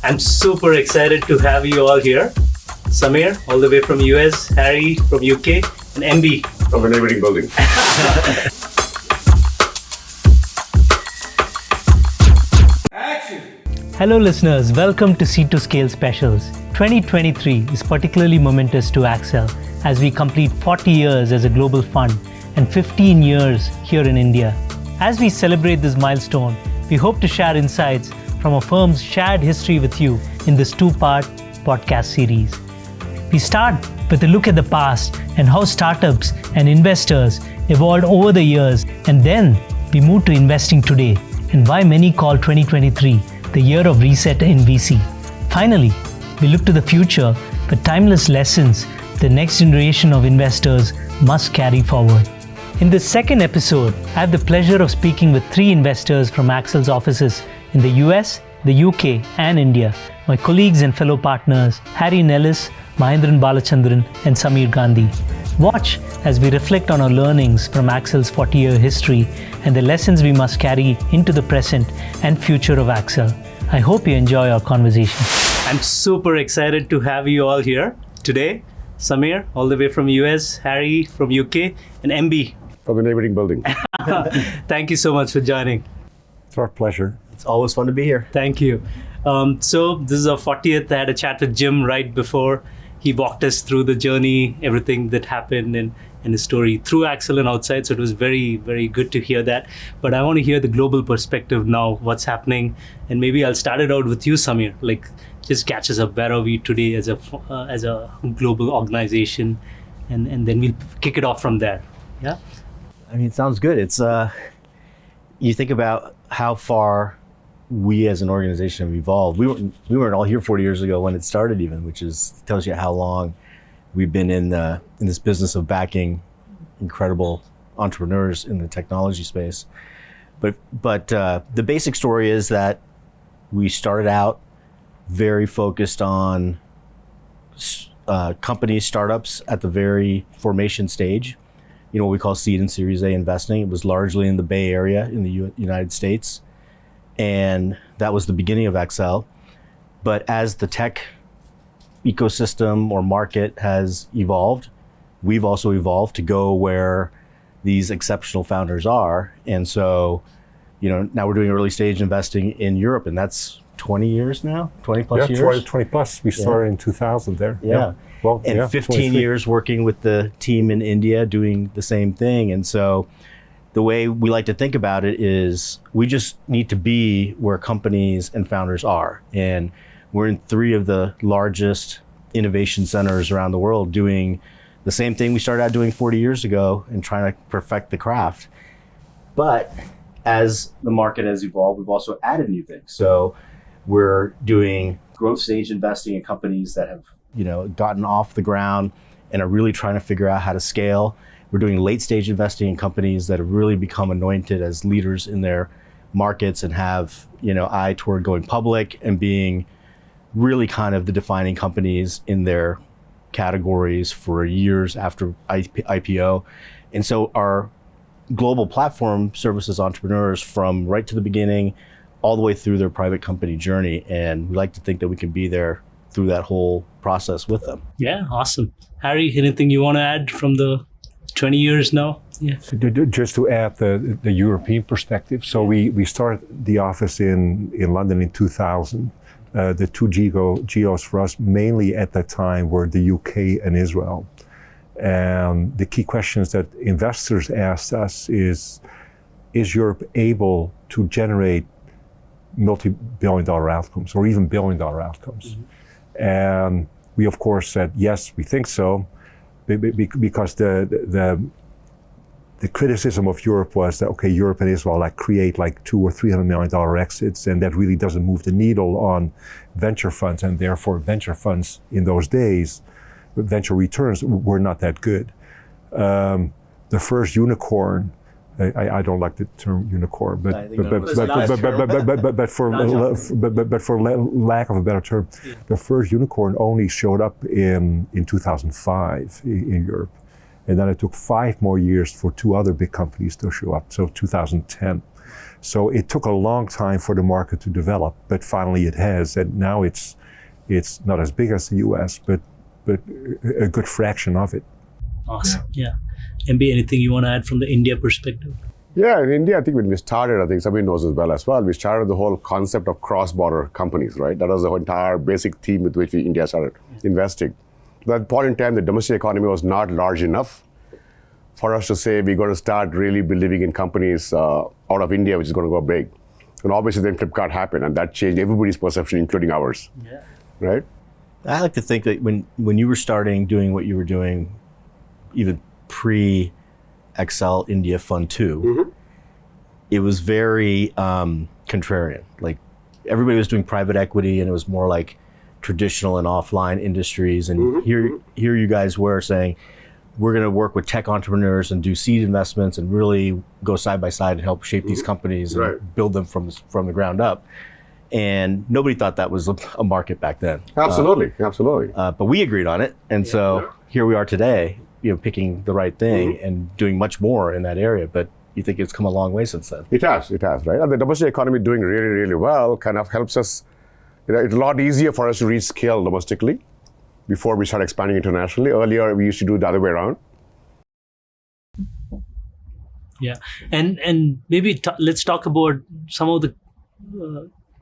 I'm super excited to have you all here. Samir, all the way from US, Harry from UK, and MB from a neighboring building. Hello listeners, welcome to SeedToScale Specials. 2023 is particularly momentous to Accel as we complete 40 years as a global fund and 15 years here in India. As we celebrate this milestone, we hope to share insights from our firm's shared history with you in this two-part podcast series. We start with a look at the past and how startups and investors evolved over the years, and then we move to investing today and why many call 2023 the year of reset in VC. Finally, we look to the future for timeless lessons the next generation of investors must carry forward. In this second episode, I have the pleasure of speaking with three investors from Accel's offices in the US, the UK, and India, my colleagues and fellow partners, Harry Nelis, Mahendran Balachandran, and Samir Gandhi. Watch as we reflect on our learnings from Accel's 40-year history and the lessons we must carry into the present and future of Accel. I hope you enjoy our conversation. I'm super excited to have you all here today. Samir, all the way from US, Harry from UK, and MB from a neighboring building. Thank you so much for joining. It's our pleasure. It's always fun to be here. Thank you. So this is our 40th. I had a chat with Jim right before. He walked us through the journey, everything that happened and his story through Accel and outside. So it was very, very good to hear that. But I want to hear the global perspective now, what's happening. And maybe I'll start it out with you, Samir. Just catch us up. Where are we today as a global organization? And then we'll kick it off from there. Yeah? I mean, it sounds good. It's, you think about how far we as an organization have evolved. We weren't all here 40 years ago when it started even, which tells you how long we've been in this business of backing incredible entrepreneurs in the technology space. But the basic story is that we started out very focused on companies, startups at the very formation stage. You know, what we call seed and Series A investing. It was largely in the Bay Area in the United States. And that was the beginning of Accel. But as the tech ecosystem or market has evolved, we've also evolved to go where these exceptional founders are. And so, you know, now we're doing early stage investing in Europe, and that's 20 years now, 20 plus years? 20 plus. We started in 2000 there. Yeah. Well, and 15 23 years working with the team in India doing the same thing. And so the way we like to think about it is we just need to be where companies and founders are. And we're in 3 of the largest innovation centers around the world doing the same thing we started out doing 40 years ago and trying to perfect the craft. But as the market has evolved, we've also added new things. So we're doing growth stage investing in companies that have, you know, gotten off the ground and are really trying to figure out how to scale. We're doing late stage investing in companies that have really become anointed as leaders in their markets and have, you know, eye toward going public and being really kind of the defining companies in their categories for years after IPO. And so our global platform services entrepreneurs from right to the beginning all the way through their private company journey. And we like to think that we can be there through that whole process with them. Yeah, awesome. Harry, anything you want to add from the 20 years now? Yeah. Just to add the European perspective. So we started the office in London in 2000. The two geos for us mainly at that time were the UK and Israel. And the key questions that investors asked us is Europe able to generate multi-billion-dollar outcomes or even billion-dollar outcomes? Mm-hmm. And we of course said, yes, we think so, because the criticism of Europe was that, okay, Europe and Israel create $200 or $300 million exits, and that really doesn't move the needle on venture funds, and therefore venture funds in those days, venture returns were not that good. The first unicorn, I don't like the term unicorn, but for lack of a better term, the first unicorn only showed up in 2005 in Europe. And then it took 5 more years for 2 other big companies to show up, so 2010. So it took a long time for the market to develop, but finally it has. And now it's not as big as the US, but a good fraction of it. Awesome. Yeah. MB, anything you want to add from the India perspective? Yeah, in India, I think when we started, I think somebody knows as well, we started the whole concept of cross-border companies, right? That was the entire basic theme with which India started investing. At that point in time, the domestic economy was not large enough for us to say we're going to start really believing in companies out of India, which is going to go big. And obviously then Flipkart happened, and that changed everybody's perception, including ours, right? I like to think that when you were starting doing what you were doing, even pre-Accel India Fund 2, it was very contrarian. Like everybody was doing private equity, and it was more like traditional and offline industries. And here you guys were saying, we're going to work with tech entrepreneurs and do seed investments and really go side by side and help shape these companies and build them from the ground up. And nobody thought that was a market back then. Absolutely. But we agreed on it, and so here we are today, picking the right thing and doing much more in that area. But you think it's come a long way since then? It has, right? And the domestic economy doing really, really well kind of helps us. It's a lot easier for us to reach scale domestically before we start expanding internationally. Earlier, we used to do it the other way around. Yeah, and maybe let's talk about some of the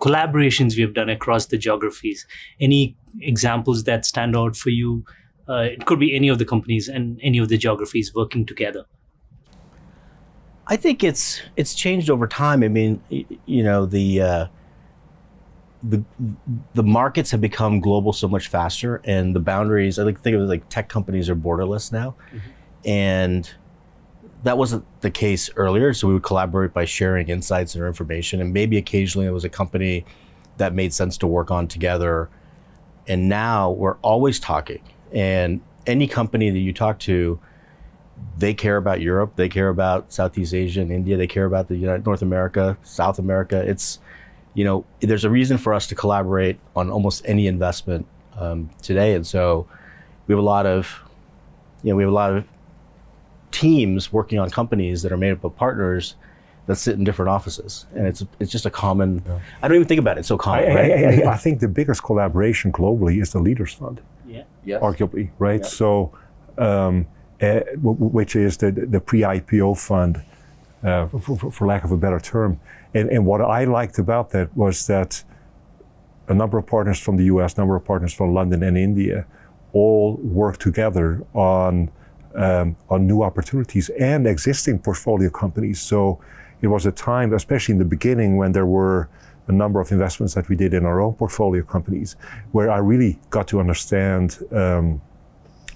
collaborations we have done across the geographies. Any examples that stand out for you? It could be any of the companies and any of the geographies working together. I think it's changed over time. I mean, the markets have become global so much faster, and the boundaries, I think of it like tech companies are borderless now. And that wasn't the case earlier. So we would collaborate by sharing insights and information, and maybe occasionally there was a company that made sense to work on together. And now we're always talking, and any company that you talk to, they care about Europe, they care about Southeast Asia and India, they care about the North America, South America. It's, there's a reason for us to collaborate on almost any investment today. And so we have a lot of teams working on companies that are made up of partners that sit in different offices. And it's just a common, I don't even think about it, it's so common. I think the biggest collaboration globally is the Leaders Fund, arguably, right? Yeah. So, which is the pre-IPO fund, for lack of a better term. And what I liked about that was that a number of partners from the US, number of partners from London and India, all work together on new opportunities and existing portfolio companies. So it was a time, especially in the beginning, when there were a number of investments that we did in our own portfolio companies, where I really got to understand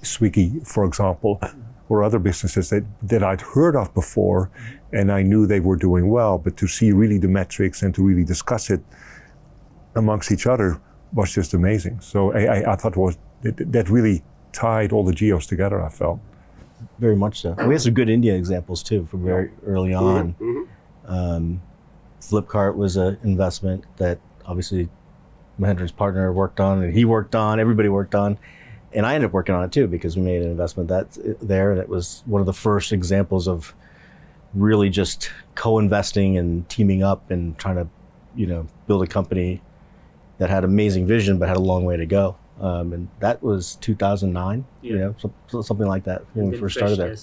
Swiggy, for example, or other businesses that I'd heard of before, and I knew they were doing well, but to see really the metrics and to really discuss it amongst each other was just amazing. So I thought that really tied all the geos together, I felt. Very much so. We have some good India examples too from very early on. Flipkart was an investment that obviously Mahendran's partner worked on, and he worked on, everybody worked on. And I ended up working on it too, because we made an investment there, and it was one of the first examples of really just co-investing and teaming up and trying to, build a company that had amazing vision but had a long way to go. And that was 2009, something like that when we first started there.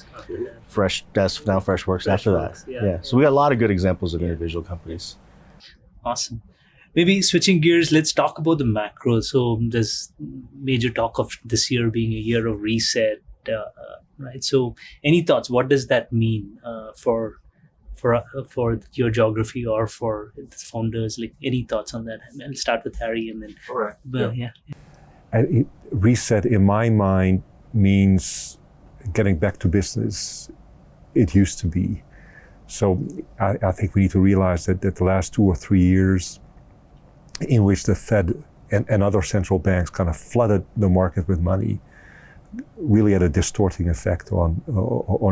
Fresh Desk, now Freshworks after that. Yeah. So we got a lot of good examples of individual companies. Awesome. Maybe switching gears, let's talk about the macro. So there's major talk of this year being a year of reset, right? So any thoughts? What does that mean for your geography or for the founders? Like any thoughts on that? I'll start with Harry and then. All right. Reset in my mind means getting back to business it used to be. So I think we need to realize that the last 2 or 3 years in which the Fed and other central banks kind of flooded the market with money really had a distorting effect on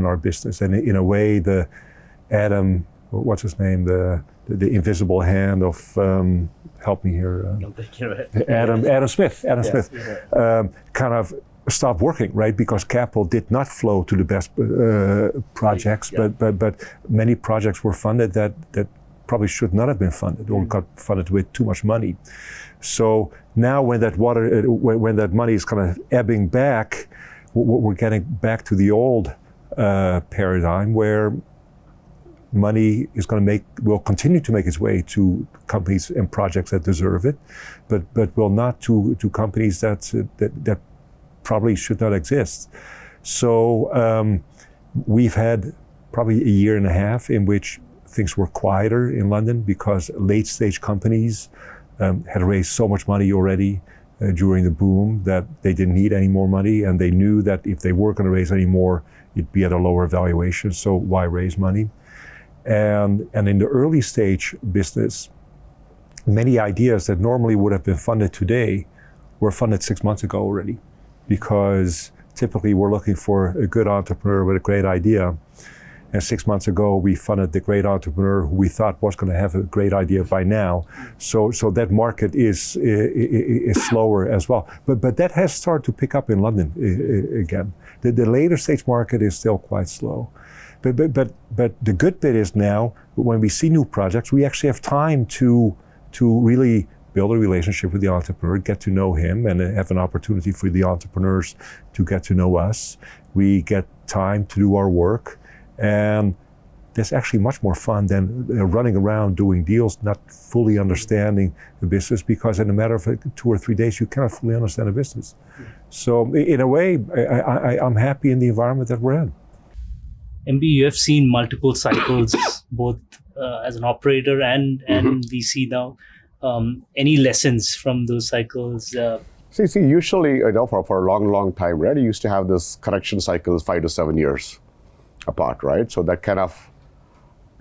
our business. And in a way, the Adam, what's his name, the invisible hand of, help me here, Adam Smith, kind of stopped working, right? Because capital did not flow to the best projects, but many projects were funded that probably should not have been funded or got funded with too much money. So now when that money is kind of ebbing back, we're getting back to the old paradigm where money will continue to make its way to companies and projects that deserve it, but will not to companies that probably should not exist. So we've had probably a year and a half in which things were quieter in London because late stage companies had raised so much money already during the boom that they didn't need any more money, and they knew that if they were going to raise any more, it'd be at a lower valuation, so why raise money? And in the early stage business, many ideas that normally would have been funded today were funded 6 months ago already, because typically we're looking for a good entrepreneur with a great idea. And 6 months ago, we funded the great entrepreneur who we thought was going to have a great idea by now. So that market is slower as well. But that has started to pick up in London again. The later stage market is still quite slow. But the good bit is now, when we see new projects, we actually have time to really build a relationship with the entrepreneur, get to know him, and have an opportunity for the entrepreneurs to get to know us. We get time to do our work, and that's actually much more fun than running around doing deals, not fully understanding the business, because in a matter of 2 or 3 days, you cannot fully understand the business. So in a way, I'm happy in the environment that we're in. MB, you have seen multiple cycles, both as an operator and VC now. Any lessons from those cycles? See, usually, for a long time, right, you used to have this correction cycles 5 to 7 years apart, right? So that kind of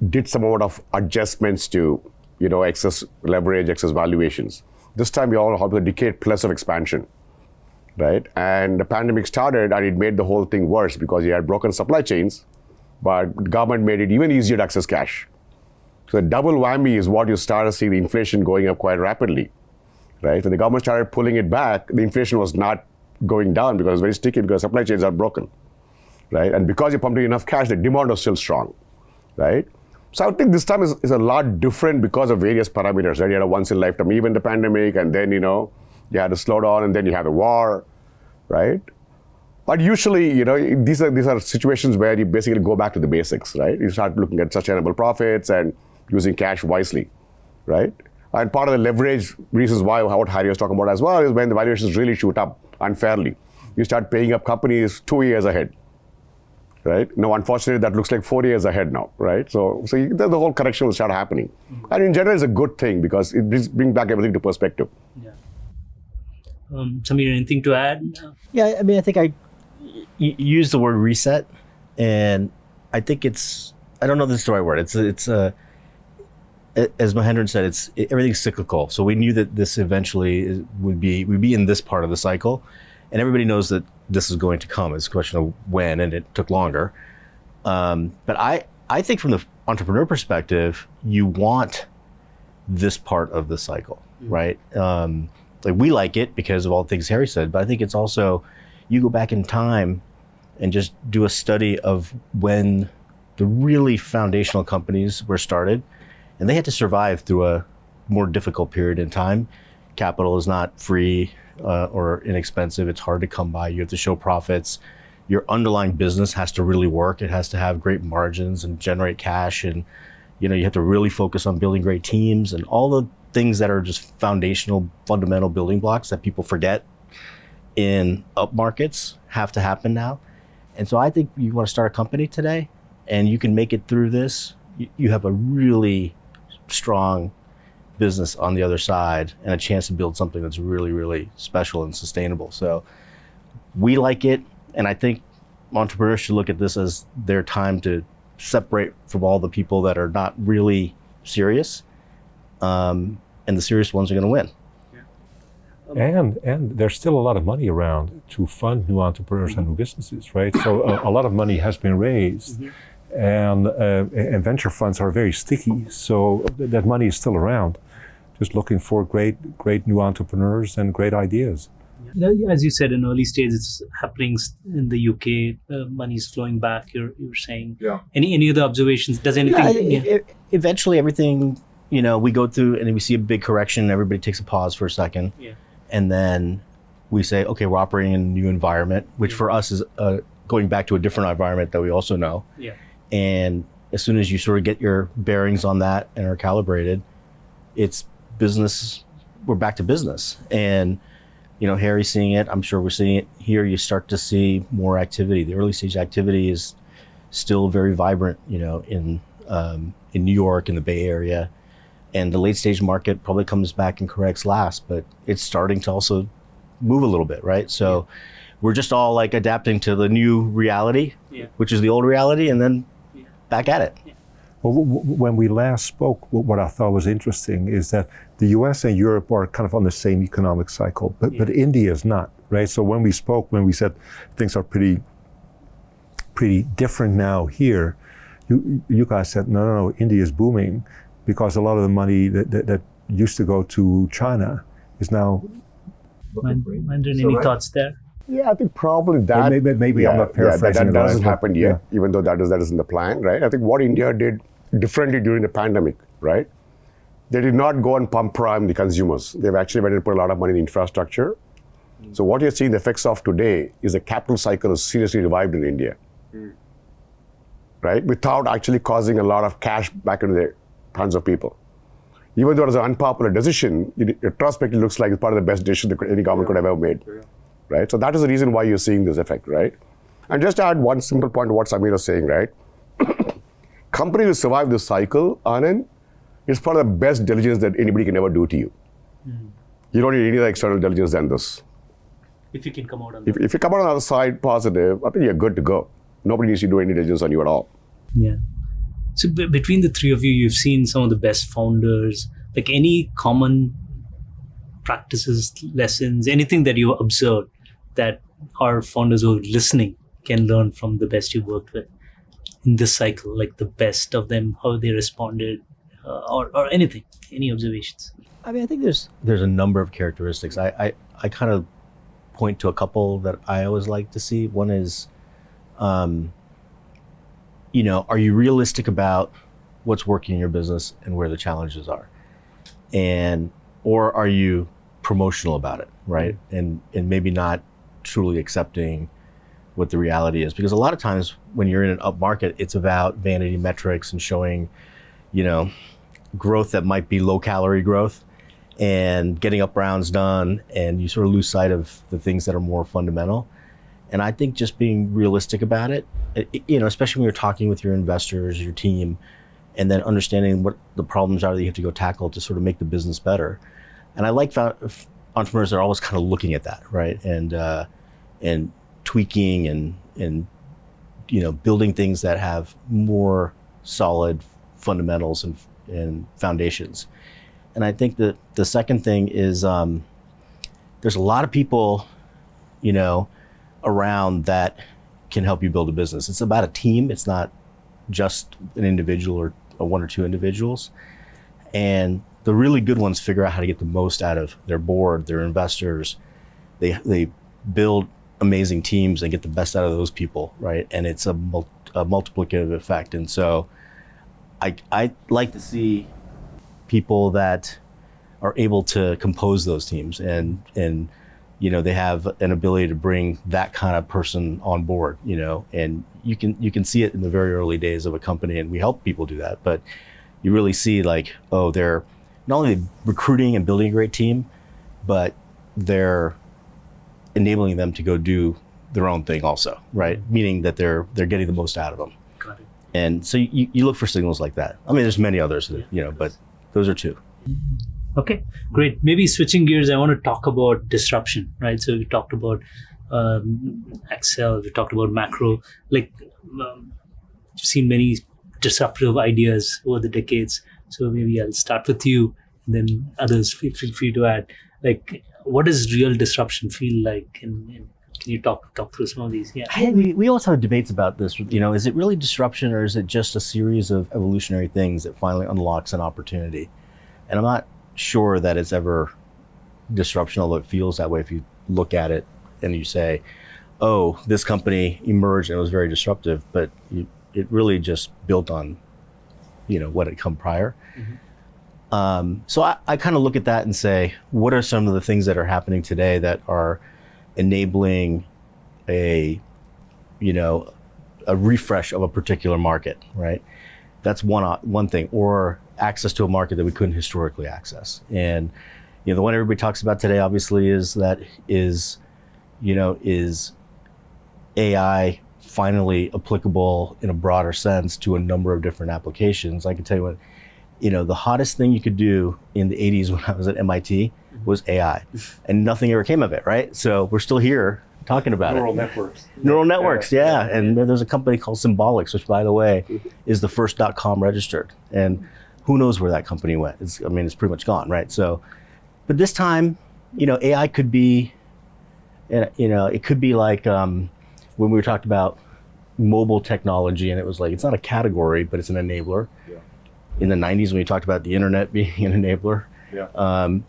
did some amount of adjustments to, excess leverage, excess valuations. This time we all have a decade plus of expansion, right? And the pandemic started and it made the whole thing worse because you had broken supply chains, but government made it even easier to access cash. So the double whammy is what you start to see the inflation going up quite rapidly, right? When the government started pulling it back, the inflation was not going down because it's very sticky because supply chains are broken, right? And because you pumped in enough cash, the demand was still strong, right? So I think this time is a lot different because of various parameters, right? You had a once in a lifetime event, the pandemic, and then, you had a slowdown, and then you had a war, right? But usually, these are situations where you basically go back to the basics, right? You start looking at sustainable profits and using cash wisely, right? And part of the leverage reasons why what Harry was talking about as well is when the valuations really shoot up unfairly. You start paying up companies 2 years ahead, right? Now, unfortunately, that looks like 4 years ahead now, right? So the whole correction will start happening. Mm-hmm. And in general, it's a good thing because it brings back everything to perspective. Yeah. Samir, anything to add? Yeah, I mean, I think I use the word reset, and I think I don't know if this is the right word. It's as Mahendran said, everything's cyclical. So we knew that this eventually we'd be in this part of the cycle, and everybody knows that this is going to come. It's a question of when, and it took longer. But I think from the entrepreneur perspective, you want this part of the cycle, right? Like we like it because of all the things Harry said, but I think it's also, you go back in time and just do a study of when the really foundational companies were started, and they had to survive through a more difficult period in time. Capital is not free or inexpensive. It's hard to come by. You have to show profits. Your underlying business has to really work. It has to have great margins and generate cash. And you have to really focus on building great teams and all the things that are just foundational, fundamental building blocks that people forget in up markets have to happen now. And so I think you want to start a company today and you can make it through this, you have a really strong business on the other side and a chance to build something that's really, really special and sustainable. So we like it. And I think entrepreneurs should look at this as their time to separate from all the people that are not really serious. And the serious ones are going to win. And there's still a lot of money around to fund new entrepreneurs and new businesses, right? So a lot of money has been raised, and venture funds are very sticky. So that money is still around, just looking for great new entrepreneurs and great ideas. As you said, in early stage, it's happening in the UK. Money's flowing back. You're saying. Yeah. Any other observations? Does anything? Eventually, everything we go through and we see a big correction. Everybody takes a pause for a second, and then we say, okay, we're operating in a new environment, which for us is going back to a different environment that we also know. Yeah. And as soon as you sort of get your bearings on that and are calibrated, it's business. We're back to business, and Harry's seeing it. I'm sure we're seeing it here. You start to see more activity. The early stage activity is still very vibrant, in New York, in the Bay Area, and the late stage market probably comes back and corrects last, but it's starting to also move a little bit, right? So we're just all like adapting to the new reality, which is the old reality, and then back at it. Well, when we last spoke, what I thought was interesting is that the US and Europe are kind of on the same economic cycle, but India is not, right? So when we spoke, when we said things are pretty different now here, you guys said, no, India is booming because a lot of the money that used to go to China is now. Mahendran, any thoughts there? Yeah, I think probably that. Maybe I'm not paraphrasing. That hasn't happened yet, even though that is in the plan, right? I think what India did differently during the pandemic, right? They did not go and pump prime the consumers. They've actually went and put a lot of money in infrastructure. So what you're seeing the effects of today is the capital cycle is seriously revived in India, right? Without actually causing a lot of cash back into the hands of people. Even though it was an unpopular decision, it retrospectively looks like it's part of the best decision that any government could have ever made. Right? So that is the reason why you're seeing this effect, right? And just to add one simple point to what Samir was saying, right? Companies who survive this cycle, Anand, is probably the best diligence that anybody can ever do to you. You don't need any other external diligence than this. If you can come out on if you come out on the other side positive, I think you're good to go. Nobody needs to do any diligence on you at all. Yeah. So between the three of you, you've seen some of the best founders. Like any common practices, lessons, anything that you've observed that our founders who are listening can learn from the best you've worked with in this cycle, like the best of them, how they responded, or anything, any observations? I mean, I think there's a number of characteristics. I kind of point to a couple that I always like to see. One is, are you realistic about what's working in your business and where the challenges are? Or are you promotional about it, right? And maybe not truly accepting what the reality is. Because a lot of times when you're in an up market, it's about vanity metrics and showing, growth that might be low calorie growth and getting up rounds done, and you sort of lose sight of the things that are more fundamental. And I think just being realistic about it, especially when you're talking with your investors, your team, and then understanding what the problems are that you have to go tackle to sort of make the business better. And I like entrepreneurs that are always kind of looking at that, right? And tweaking and building things that have more solid fundamentals and foundations. And I think that the second thing is there's a lot of people, around that can help you build a business. It's about a team. It's not just an individual or one or two individuals. And the really good ones figure out how to get the most out of their board, their investors. They build amazing teams and get the best out of those people, right? And it's a multiplicative effect. And so I like to see people that are able to compose those teams and they have an ability to bring that kind of person on board, and you can see it in the very early days of a company, and we help people do that. But you really see they're not only recruiting and building a great team, but they're enabling them to go do their own thing also, right? Meaning that they're getting the most out of them. Got it. And so you look for signals like that. I mean, there's many others, but those are two. Okay, great. Maybe switching gears, I want to talk about disruption, right? So we talked about Accel, we talked about macro. Like, you've seen many disruptive ideas over the decades. So maybe I'll start with you, and then others feel free to add. Like, what does real disruption feel like? And can you talk through some of these? Yeah. We always have debates about this. Is it really disruption, or is it just a series of evolutionary things that finally unlocks an opportunity? And I'm not sure that it's ever disruption, although it feels that way if you look at it and you say, oh, this company emerged and it was very disruptive, but it really just built on, what had come prior. So I kind of look at that and say, what are some of the things that are happening today that are enabling a refresh of a particular market, right? That's one thing, or access to a market that we couldn't historically access. And the one everybody talks about today, obviously, is AI finally applicable in a broader sense to a number of different applications. I can tell you what, the hottest thing you could do in the 80s when I was at MIT was AI, and nothing ever came of it, right? So we're still here talking about Neural it. networks. Neural networks, yeah. And there's a company called Symbolics, which, by the way, is the first .com registered. And who knows where that company went? It's pretty much gone, right? So, but this time, AI could be, it could be like when we were talking about mobile technology, and it was like, it's not a category, but it's an enabler. Yeah. In the 90s, when we talked about the internet being an enabler,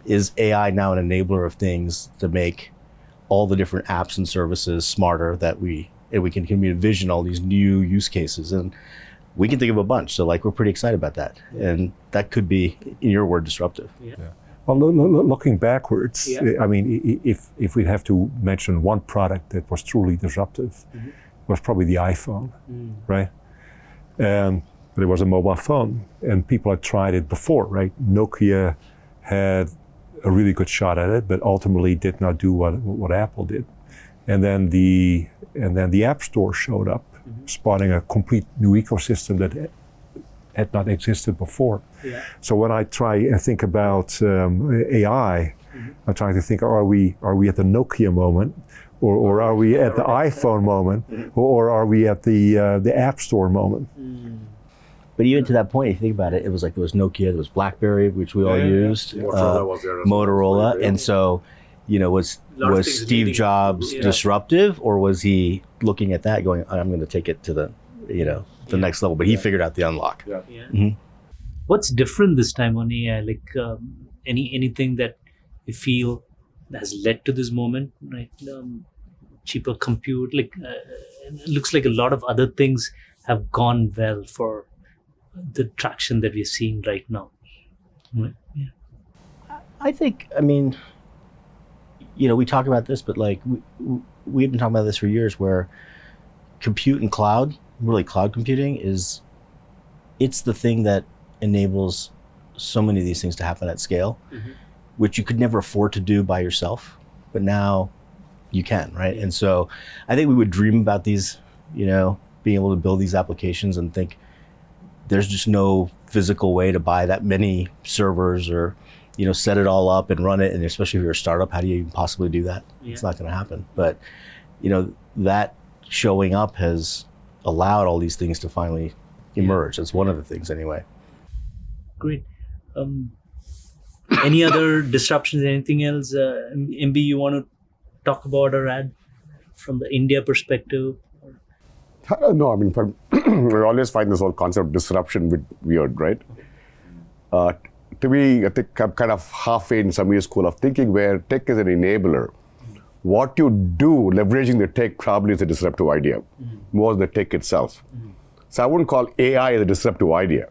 is AI now an enabler of things to make all the different apps and services smarter that we can envision all these new use cases, and we can think of a bunch. So we're pretty excited about that, and that could be, in your word, disruptive. Yeah. Well, looking backwards, Yeah. if we have to mention one product that was truly disruptive, was probably the iPhone, right? But it was a mobile phone, and people had tried it before, right? Nokia had a really good shot at it, but ultimately did not do what Apple did. And then the App Store showed up, spawning a complete new ecosystem that had not existed before. Yeah. So when I try and think about AI, I'm trying to think: are we at the Nokia moment, or are we at the iPhone moment, or are we at the App Store moment? But even to that point, if you think about it, it was like there was Nokia, there was BlackBerry, which we all used, Motorola was there as well. Motorola, and so was things Steve leading- Jobs disruptive, or was he looking at that going, I'm going to take it to the the next level? But he figured out the unlock. Yeah. Mhm. What's different this time on AI? Anything that you feel has led to this moment, right? Cheaper compute, it looks like a lot of other things have gone well for the traction that we're seeing right now. Right? Yeah. I think, we talk about this, but we've been talking about this for years, where compute and cloud, really cloud computing, it's the thing that enables so many of these things to happen at scale, which you could never afford to do by yourself, but now you can, right? And so I think we would dream about these, being able to build these applications and think there's just no physical way to buy that many servers or, set it all up and run it. And especially if you're a startup, how do you even possibly do that? Yeah. It's not going to happen. But, that showing up has allowed all these things to finally emerge. That's one of the things anyway. Great. Any other disruptions, anything else? MB, you want to talk about or add from the India perspective? I don't know. We always find this whole concept of disruption bit weird, right? To me, I think I'm kind of halfway in some school of thinking where tech is an enabler. What you do leveraging the tech probably is a disruptive idea, more than the tech itself. So I wouldn't call AI a disruptive idea,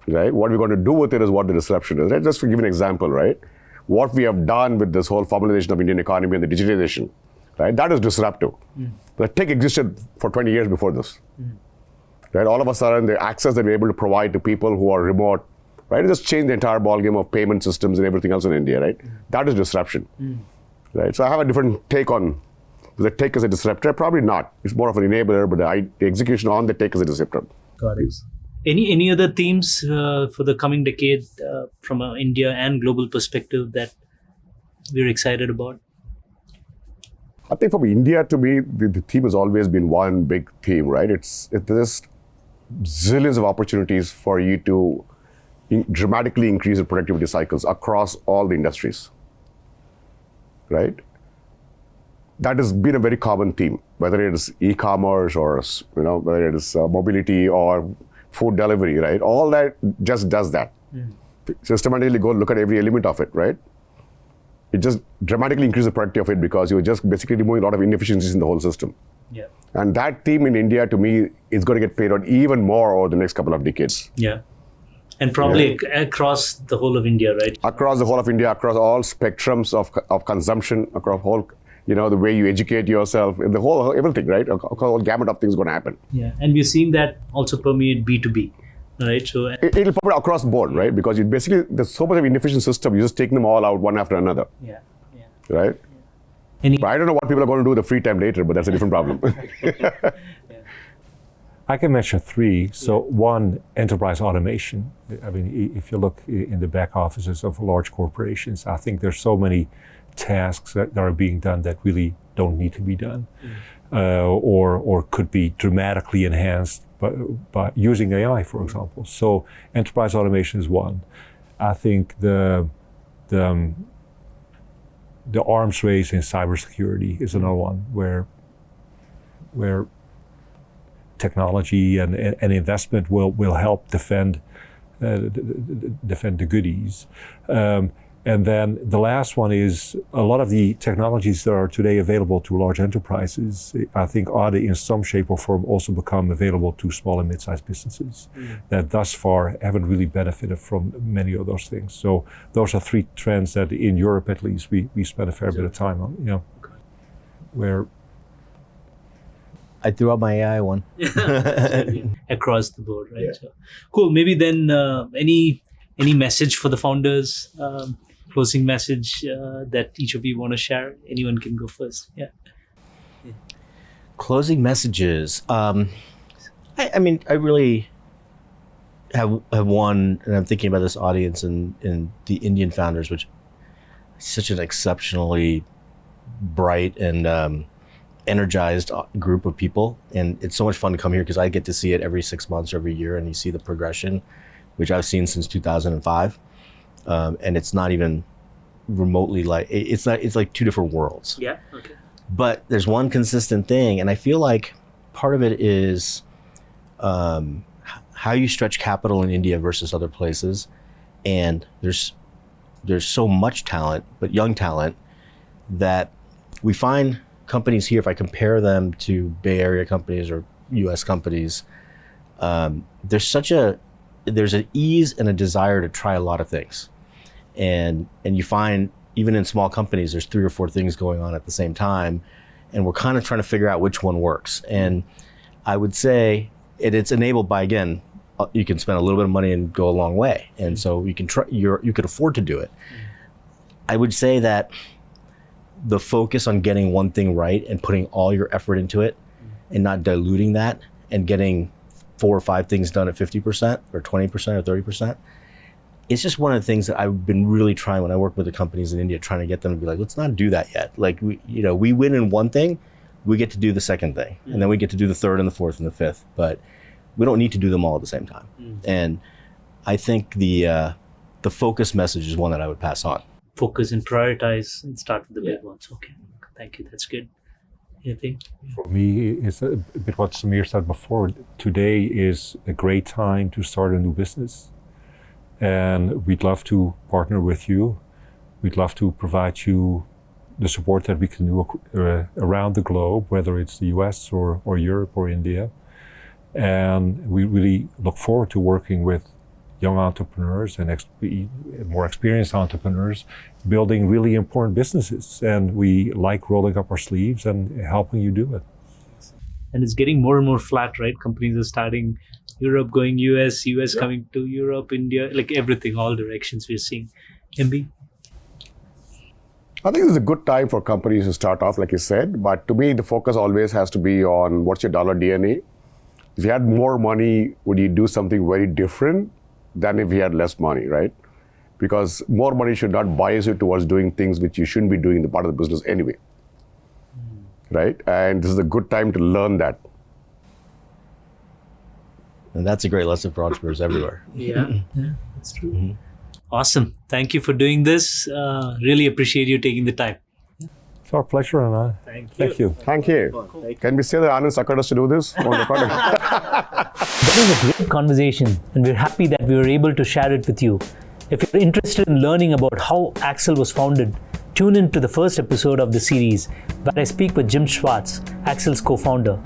right? What we're going to do with it is what the disruption is, right? Just to give an example, right? What we have done with this whole formalization of Indian economy and the digitization, right? That is disruptive. The tech existed for 20 years before this, right? All of a sudden, the access that we're able to provide to people who are remote, right? It just changed the entire ballgame of payment systems and everything else in India, right? That is disruption, right? So I have a different take on the tech as a disruptor. Probably not. It's more of an enabler, but the execution on the tech is a disruptor. Got it. Any other themes for the coming decade from an India and global perspective that we're excited about? I think from India, to me, the theme has always been one big theme, right? There's zillions of opportunities for you to dramatically increase the productivity cycles across all the industries, right? That has been a very common theme, whether it is e-commerce or whether it is mobility or food delivery, right? All that just does that. Systematically go look at every element of it, right? it just dramatically increases the productivity of it because you're just basically removing a lot of inefficiencies in the whole system. Yeah. And that team in India, to me, is going to get paid out even more over the next couple of decades. Yeah. And probably across the whole of India, right? Across the whole of India, across all spectrums of consumption, across whole, the way you educate yourself, the whole, everything, right? A whole gamut of things going to happen. Yeah. And we're seeing that also permeate B2B, right? So It'll probably across the board, right? Because there's so much of inefficient system, you're just taking them all out one after another, yeah. right? But I don't know what people are going to do with the free time later, but that's a different problem. I can mention three. So one, enterprise automation. I mean, if you look in the back offices of large corporations, I think there's so many tasks that are being done that really don't need to be done, or could be dramatically enhanced by using AI, for example. So enterprise automation is one. I think the arms race in cybersecurity is another one where technology and investment will help defend the goodies. And then the last one is a lot of the technologies that are today available to large enterprises, I think ought to in some shape or form also become available to small and mid-sized businesses that thus far haven't really benefited from many of those things. So those are three trends that in Europe at least we spend a fair bit of time on, where I threw out my AI one. Across the board, right? Yeah. So, cool. Maybe then any message for the founders, closing message that each of you want to share? Anyone can go first. Yeah. Closing messages. I mean, I really have one, and I'm thinking about this audience and the Indian founders, which is such an exceptionally bright and energized group of people. And it's so much fun to come here because I get to see it every 6 months or every year, and you see the progression, which I've seen since 2005. And it's not even remotely it's like two different worlds. Yeah, okay. But there's one consistent thing, and I feel like part of it is how you stretch capital in India versus other places. And there's so much talent, but young talent, that we find companies here, if I compare them to Bay Area companies or US companies, there's an ease and a desire to try a lot of things. And you find even in small companies, there's 3 or 4 things going on at the same time. And we're kind of trying to figure out which one works. And I would say it's enabled by, again, you can spend a little bit of money and go a long way. And so you can you could afford to do it. I would say that the focus on getting one thing right and putting all your effort into it and not diluting that and getting 4 or 5 things done at 50% or 20% or 30%. It's just one of the things that I've been really trying when I work with the companies in India, trying to get them to be like, let's not do that yet. Like we win in one thing, we get to do the second thing, and then we get to do the third and the fourth and the fifth, but we don't need to do them all at the same time. And I think the focus message is one that I would pass on. Focus and prioritize and start with the big ones. Okay, thank you. That's good. Anything? For me, it's a bit what Samir said before. Today is a great time to start a new business. And we'd love to partner with you. We'd love to provide you the support that we can do around the globe, whether it's the US or Europe or India. And we really look forward to working with young entrepreneurs and more experienced entrepreneurs building really important businesses. And we like rolling up our sleeves and helping you do it. And it's getting more and more flat, right? Companies are starting Europe, going US coming to Europe, India, like everything, all directions we're seeing. MB? I think this is a good time for companies to start off, like you said. But to me, the focus always has to be on what's your dollar DNA. If you had more money, would you do something very different than if you had less money, right? Because more money should not bias you towards doing things which you shouldn't be doing in the part of the business anyway, right? And this is a good time to learn that. And that's a great lesson for entrepreneurs everywhere. Yeah, that's true. Mm-hmm. Awesome. Thank you for doing this. Really appreciate you taking the time. It's our pleasure, Anand. Thank you. Thank you. Cool. Can we say that Anand suckered us to do this on the product? That was a great conversation, and we're happy that we were able to share it with you. If you're interested in learning about how Accel was founded, Tune in to the first episode of the series where I speak with Jim Schwartz, Accel's co-founder.